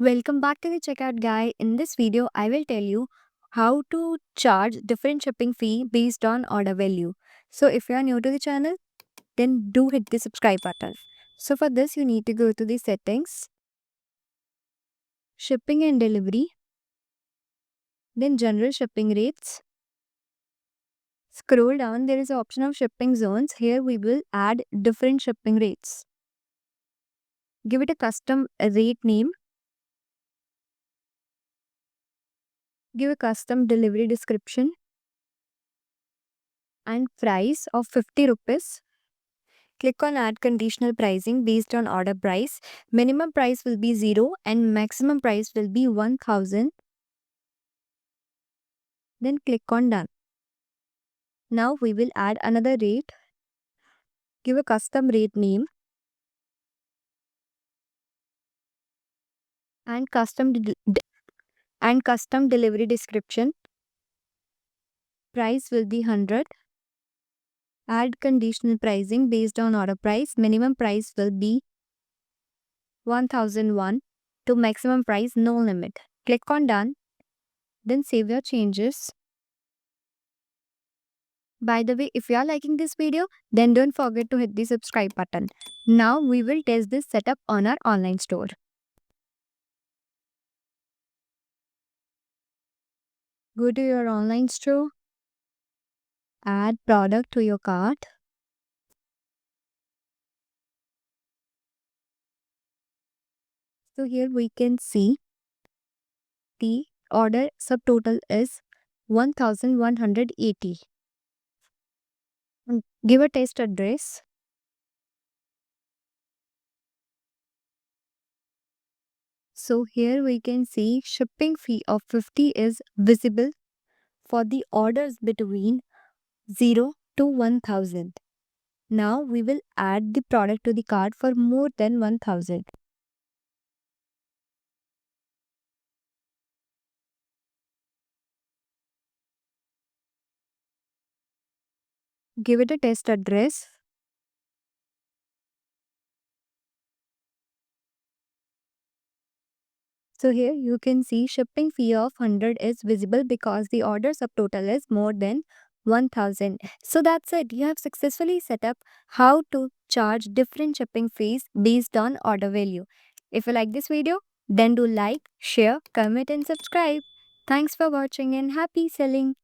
Welcome back to the Checkout Guy. In this video, I will tell you how to charge different shipping fee based on order value. So if you are new to the channel, then do hit the subscribe button. So for this, you need to go to the settings, shipping and delivery, then general shipping rates. Scroll down, there is an option of shipping zones. Here we will add different shipping rates. Give it a custom rate name. Give a custom delivery description and price of 50 rupees. Click on add conditional pricing based on order price. Minimum price will be 0 and maximum price will be 1000. Then click on done. Now we will add another rate. Give a custom rate name and custom delivery description. Price will be 100. Add conditional pricing based on order price. Minimum price will be 1001 to maximum price no limit. Click on done. Then save your changes. By the way, if you are liking this video, then don't forget to hit the subscribe button. Now we will test this setup on our online store. Go to your online store, add product to your cart. So here we can see the order subtotal is 1180. Give a test address. So here we can see shipping fee of 50 is visible for the orders between 0 to 1000. Now we will add the product to the cart for more than 1000. Give it a test address. So here you can see shipping fee of 100 is visible because the order subtotal is more than 1000. So that's it. You have successfully set up how to charge different shipping fees based on order value. If you like this video, then do like, share, comment and subscribe. Thanks for watching and happy selling.